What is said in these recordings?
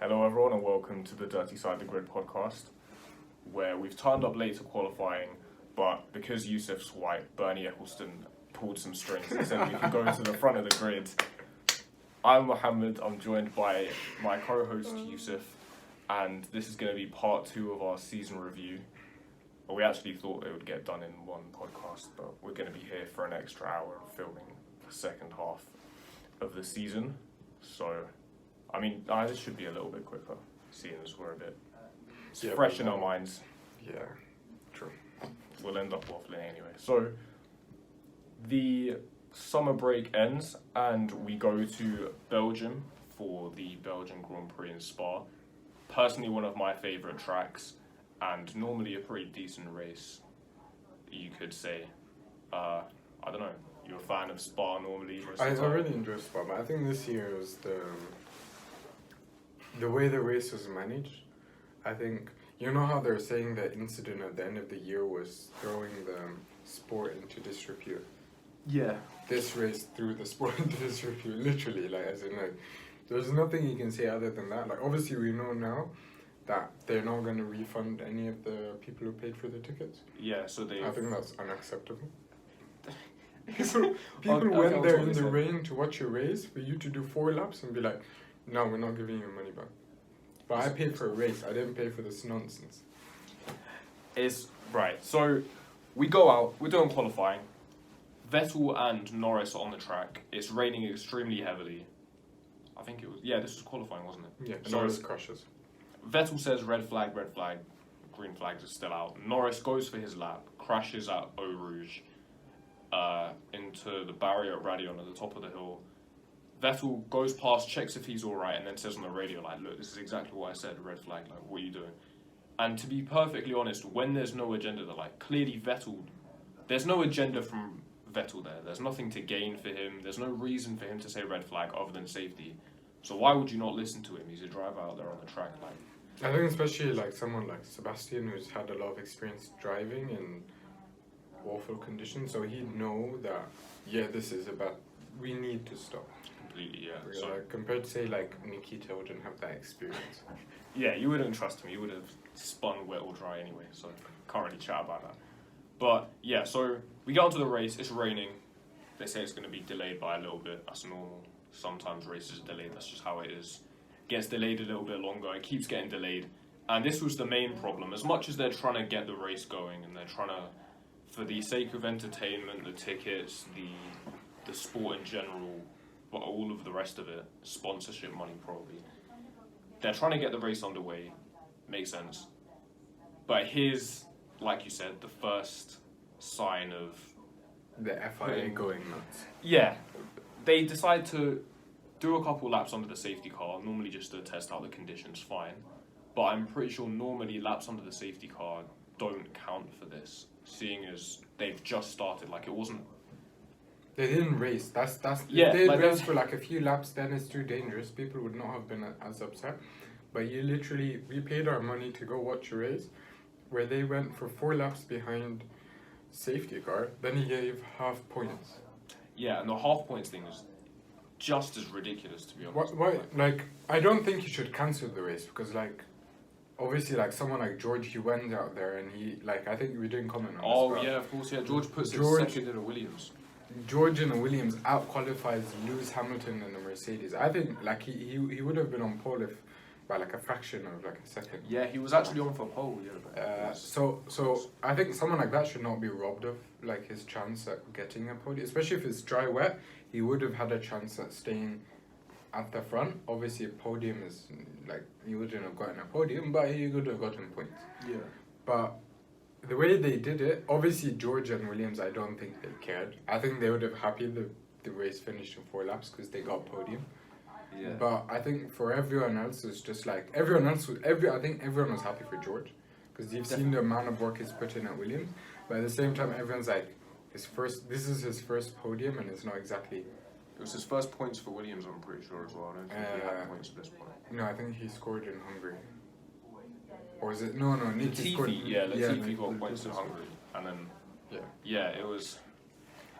Hello everyone and welcome to the Dirty Side of the Grid podcast, where we've turned up late to qualifying, but because Yusuf's white, Bernie Eccleston pulled some strings and said we could go to the front of the grid. I'm Mohammed, I'm joined by my co-host Yusuf, and this is going to be part 2 of our season review. We actually thought it would get done in one podcast, but we're going to be here for an extra hour of filming the second half of the season. So, I mean, this should be a little bit quicker, seeing as we're a bit fresh in our minds. Yeah, true. We'll end up waffling anyway. So, the summer break ends and we go to Belgium for the Belgian Grand Prix in Spa. Personally, one of my favourite tracks, and normally a pretty decent race, you could say. I don't know, you're a fan of Spa normally? I really enjoy Spa, but I think this year was the way the race was managed. I think, you know how they're saying the incident at the end of the year was throwing the sport into disrepute? Yeah. This race threw the sport into disrepute, literally, there's nothing you can say other than that. Obviously we know now that they're not going to refund any of the people who paid for the tickets. Yeah, so I think that's unacceptable. People Okay, went there in what the we rain to watch a race for you to do 4 laps and be like, no, we're not giving you money back. But I paid for a race, I didn't pay for this nonsense. It's right. So we go out, we're doing qualifying. Vettel and Norris are on the track. It's raining extremely heavily. I think it was, this was qualifying, wasn't it? Yeah, so Norris crashes. Vettel says red flag, green flags are still out. Norris goes for his lap, crashes at Eau Rouge, into the barrier at Radion at the top of the hill. Vettel goes past, checks if he's alright, and then says on the radio, look, this is exactly what I said, red flag, what are you doing? And to be perfectly honest, when there's no agenda there, clearly Vettel, there's no agenda from Vettel there. There's nothing to gain for him. There's no reason for him to say red flag other than safety. So why would you not listen to him? He's a driver out there on the track. I think especially someone like Sebastian, who's had a lot of experience driving in awful conditions, so he'd know that, this is we need to stop. Completely, yeah. So, compared to say Nikita wouldn't have that experience. Yeah, you wouldn't trust him. You would have spun wet or dry anyway, so can't really chat about that. But yeah, so we get onto the race, it's raining. They say it's going to be delayed by a little bit, that's normal. Sometimes races are delayed, that's just how it is. Gets delayed a little bit longer, it keeps getting delayed. And this was the main problem. As much as they're trying to get the race going and they're trying to, for the sake of entertainment, the tickets, the sport in general, but all of the rest of it, sponsorship money probably, they're trying to get the race underway, makes sense. But here's, like you said, the first sign of the FIA going nuts. Yeah, they decide to do a couple laps under the safety car, normally just to test out the conditions, fine. But I'm pretty sure normally laps under the safety car don't count for this, seeing as they've just started. It wasn't. They didn't race. If they raced for a few laps, then it's too dangerous. People would not have been as upset. But we paid our money to go watch a race where they went for 4 laps behind safety car, then he gave half points. Yeah, and the half points thing is just as ridiculous, to be honest. Why? I don't think you should cancel the race because, obviously, someone like George, he went out there and he, I think we didn't comment on this. Oh, yeah, of course, yeah. George puts it second in a Williams. George in a Williams out-qualifies Lewis Hamilton in a Mercedes. I think, he would have been on pole if by a fraction of a second. Yeah, he was actually on for pole. Yeah. So I think someone like that should not be robbed of his chance at getting a podium, especially if it's dry wet. He would have had a chance at staying at the front. Obviously, a podium is he wouldn't have gotten a podium, but he would have gotten points. Yeah. But the way they did it, obviously George and Williams, I don't think they cared. I think they would have happy the race finished in 4 laps because they got podium. Yeah. But I think for everyone else, it's just I think everyone was happy for George because you've seen the amount of work he's put in at Williams. But at the same time, everyone's this is his first podium and it's not exactly. It was his first points for Williams, I'm pretty sure as well. I don't think he had points at this point. No, I think he scored in Hungary. Or is it? No, Latifi scored. Latifi got points in Hungary. And then, it was.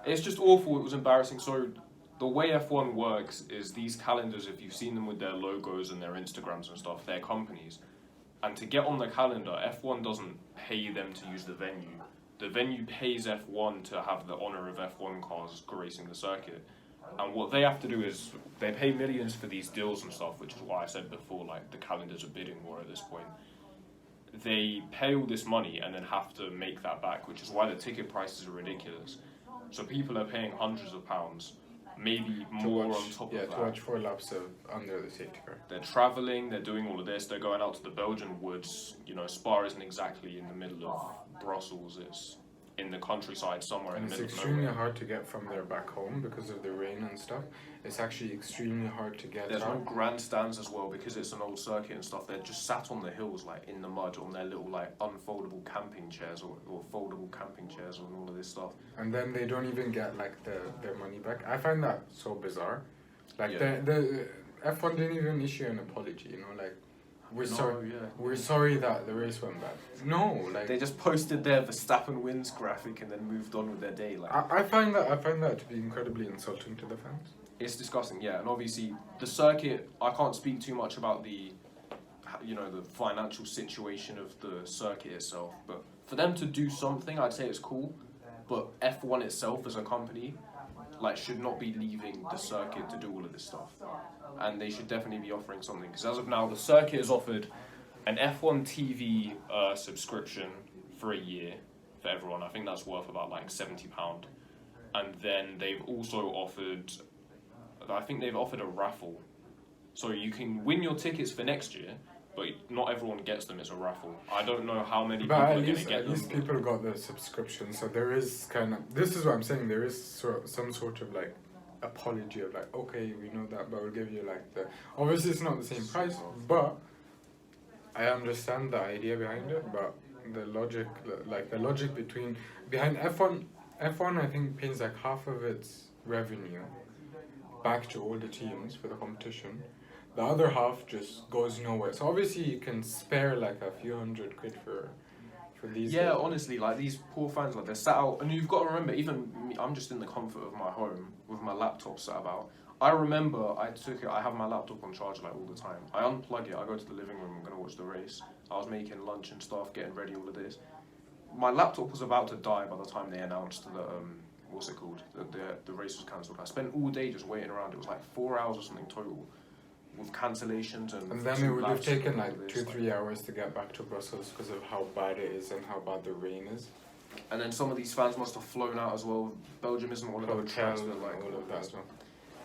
It's just awful, it was embarrassing. So the way F1 works is these calendars, if you've seen them with their logos and their Instagrams and stuff, they're companies. And to get on the calendar, F1 doesn't pay them to use the venue. The venue pays F1 to have the honour of F1 cars gracing the circuit. And what they have to do is, they pay millions for these deals and stuff, which is why I said before, like, the calendars are bidding war at this point. They pay all this money and then have to make that back, which is why the ticket prices are ridiculous. So people are paying hundreds of pounds, maybe more on top of that. Yeah, to watch 4 laps of under the safety car. They're travelling, they're doing all of this, they're going out to the Belgian woods. You know, Spa isn't exactly in the middle of Brussels, it's in the countryside somewhere in the middle of nowhere. And it's extremely hard to get from there back home because of the rain and stuff. It's actually extremely hard to get. There's no grandstands as well because it's an old circuit and stuff. They're just sat on the hills, like in the mud, on their little like unfoldable camping chairs or foldable camping chairs and all of this stuff. And then they don't even get like their money back. I find that so bizarre. Like Yeah. the F1 didn't even issue an apology. You know, like we're sorry that the race went bad. No, like they just posted their Verstappen wins graphic and then moved on with their day. Like I find that to be incredibly insulting to the fans. it's disgusting, yeah. And obviously the circuit, I can't speak too much about the financial situation of the circuit itself, but for them to do something, I'd say it's cool. But F1 itself as a company, like, should not be leaving the circuit to do all of this stuff, and they should definitely be offering something. Because as of now, the circuit has offered an F1 TV subscription for a year for everyone. I think that's worth about like £70, and then they've also offered, I think they've offered a raffle, so you can win your tickets for next year. But not everyone gets them, it's a raffle. I don't know how many people are going to get them. At least people got the subscription, so there is kind of... This is what I'm saying, there is some sort of, like, apology of, like, okay, we know that, but we'll give you, like, the... Obviously, it's not the same price, but I understand the idea behind it, but the logic behind F1, I think, pays, like, half of its revenue back to all the teams for the competition. The other half just goes nowhere. So obviously you can spare like a few £100 for these. Yeah, honestly, like these poor fans, like they're sat out, and you've got to remember, even me, I'm just in the comfort of my home with my laptop sat about. I remember I have my laptop on charge like all the time. I unplug it, I go to the living room, I'm gonna watch the race. I was making lunch and stuff, getting ready, all of this. My laptop was about to die by the time they announced the what's it called? The race was cancelled. I spent all day just waiting around. It was like 4 hours or something total, with cancellations and then it would have taken like 2-3 hours to get back to Brussels because of how bad it is and how bad the rain is. And then some of these fans must have flown out as well. Belgium isn't one of those tracks, but like all of that as well.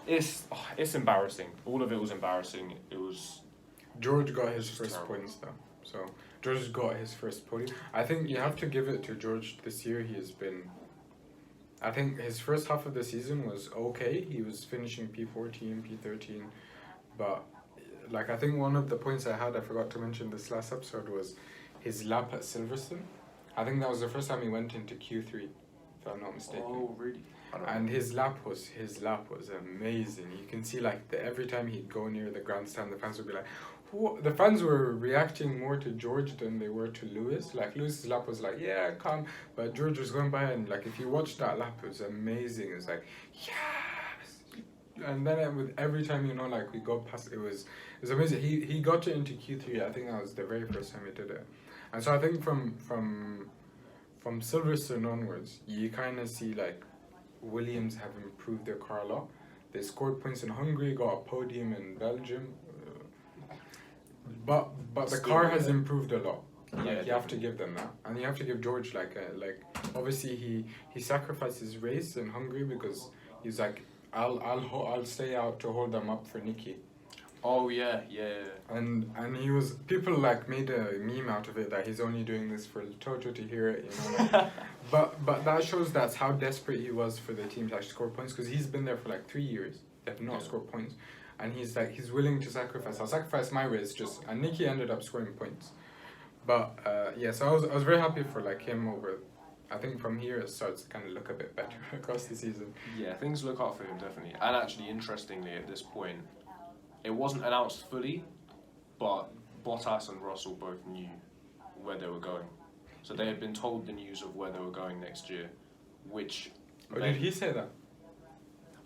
It's embarrassing. All of it was embarrassing. It was. George got his first points though, so George got his first podium. I think you have to give it to George this year. He has been. I think his first half of the season was okay. He was finishing P14, P13. But, like, I think one of the points I forgot to mention this last episode, was his lap at Silverstone. I think that was the first time he went into Q3, if I'm not mistaken. Oh, really? And his lap was amazing. You can see, like, every time he'd go near the grandstand, the fans would be like, whoa. The fans were reacting more to George than they were to Lewis. Like, Lewis's lap was like, yeah, come. But George was going by, and, like, if you watched that lap, it was amazing. It was like, yeah. And then with every time, you know, like we go past, it was amazing. He got it into Q3. I think that was the very first time he did it. And so I think from Silverstone onwards, you kind of see like Williams have improved their car a lot. They scored points in Hungary, got a podium in Belgium, but the car has improved a lot. Like, you have to give them that, and you have to give George like obviously he sacrificed his race in Hungary because he's like, I'll stay out to hold them up for Nikki. Oh yeah. And he was, people like made a meme out of it that he's only doing this for Toto to hear it, you know. Like, but that shows that's how desperate he was for the team to actually score points, because he's been there for like 3 years. They have not scored points, and he's willing to sacrifice. I'll sacrifice my race and Nikki ended up scoring points. But so I was very happy for like him over. I think from here it starts to kind of look a bit better across the season. Yeah, things look up for him, definitely. And actually, interestingly, at this point, it wasn't announced fully, but Bottas and Russell both knew where they were going. So they had been told the news of where they were going next year, which... Oh, did he say that?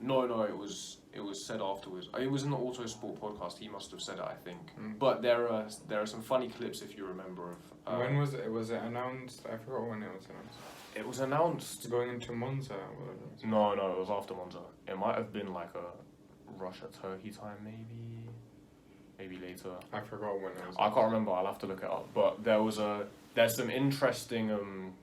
No, it was said afterwards. It was in the Autosport podcast. He must have said it, I think. But there are some funny clips if you remember of. When was it? Was it announced? I forgot when it was announced. It was announced going into Monza. No, it was after Monza. It might have been like a Russia-Turkey time, maybe later. I forgot when it was. I can't remember. I'll have to look it up. But there's some interesting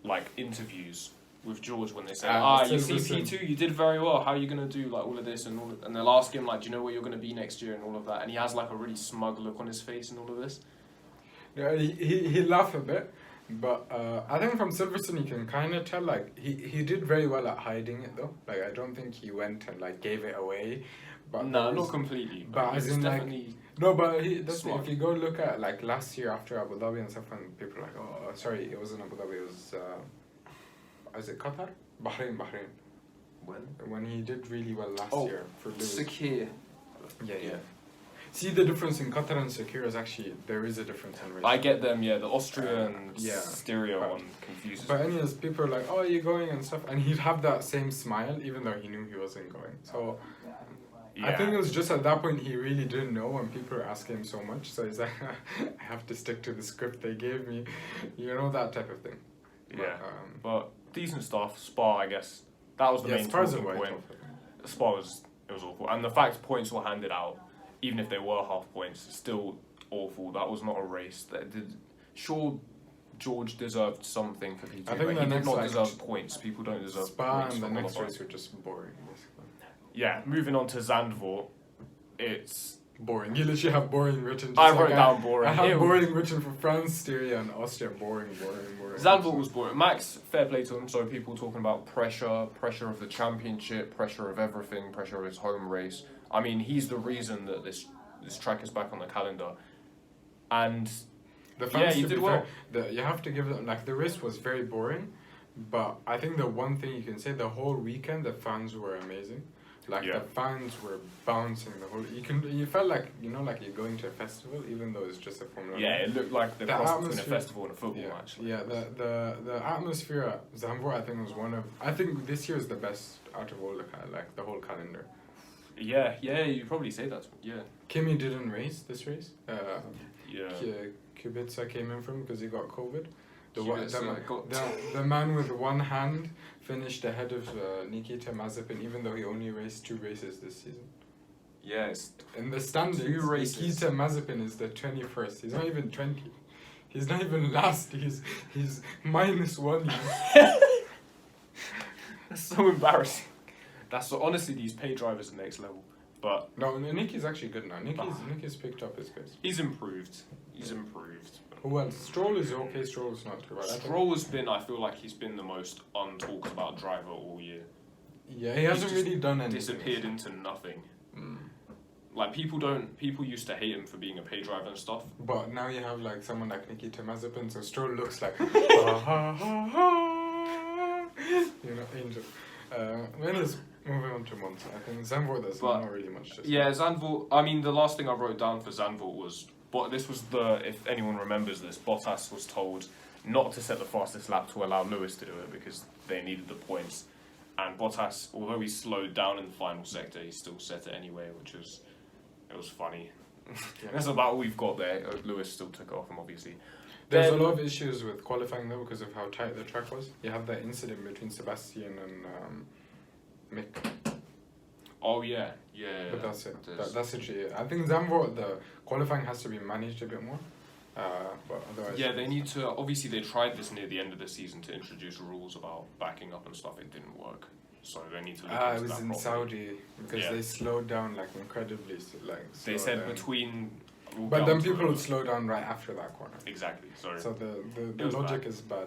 like interviews with George when they say, you see P2, you did very well. How are you gonna do like all of this and all of, and they'll ask him like, do you know what you're gonna be next year and all of that, and he has like a really smug look on his face and all of this. Yeah, he laughed a bit. But I think from Silverstone you can kind of tell like he did very well at hiding it though. Like I don't think he went and like gave it away. But no, not completely. But as in like no, but if you go look at like last year after Abu Dhabi and stuff, and people are like, oh sorry, it wasn't Abu Dhabi, it was is it Qatar? Bahrain. When he did really well last year for Lewis. Sakir. Yeah. See the difference in Qatar and Sakir is actually there is a difference in race. I get them, the Austrian stereo one confuses. But anyways, people are like, oh, are you going and stuff, and he'd have that same smile even though he knew he wasn't going. So I think it was just at that point he really didn't know, and people were asking him so much. So he's like, I have to stick to the script they gave me, that type of thing. Yeah, but decent stuff. Spa, I guess that was the main talking point. Spa it was awful, and the fact points were handed out. Even if they were half points, still awful. That was not a race. Sure, George deserved something for P2, but he did not deserve points. People don't deserve Spa points. And the next race were just boring, basically. Yeah, moving on to Zandvoort, it's boring. You literally have boring written. I wrote down boring. I have boring written for France, Styria, and Austria. Boring. Zandvoort was boring. Max, fair play to him. So people talking about pressure of the championship, pressure of everything, pressure of his home race. I mean, he's the reason that this track is back on the calendar, and he did well. You have to give them the race was very boring, but I think the one thing you can say the whole weekend the fans were amazing. The fans were bouncing the whole. You felt like like you're going to a festival, even though it's just a Formula 1. Yeah, it looked like the cross between a festival and a football match. Yeah, the atmosphere at Zandvoort I think was I think this year is the best out of all the whole calendar. Yeah, you probably say that. Yeah. Kimi didn't race this race. Kubica came in from because he got COVID. The man with one hand finished ahead of Nikita Mazepin, even though he only raced 2 races this season. Yes. In the standings, Nikita Mazepin is the 21st. He's not even 20. He's not even last. He's -1. That's so embarrassing. Honestly, these pay drivers are next level. But no, Nicky's actually good now. Nicky's picked up his pace. He's improved. Who else? Stroll is okay. Stroll's not too bad. Stroll has been. I feel like he's been the most untalked about driver all year. Yeah, he hasn't really done anything. Disappeared into nothing. People used to hate him for being a pay driver and stuff. But now you have someone like Nikita Mazepin, so Stroll looks like angel. Moving on to Monza. I think Zandvoort there's not really much to say. Yeah, Zandvoort. I mean, the last thing I wrote down for Zandvoort was, this was if anyone remembers this, Bottas was told not to set the fastest lap to allow Lewis to do it because they needed the points. And Bottas, although he slowed down in the final sector, he still set it anyway, it was funny. That's about all we've got there. Lewis still took off him, obviously. There's a lot of issues with qualifying though because of how tight the track was. You have that incident between Sebastian and Mick. Oh yeah. But that's it. That's it. I think Zandvoort, the qualifying has to be managed a bit more. But otherwise. Yeah, they need to. Obviously, they tried this near the end of the season to introduce rules about backing up and stuff. It didn't work, so they need to look into that. It was in Saudi because they slowed down incredibly. They said between. But then people would slow down right after that corner. Exactly. So the logic is bad.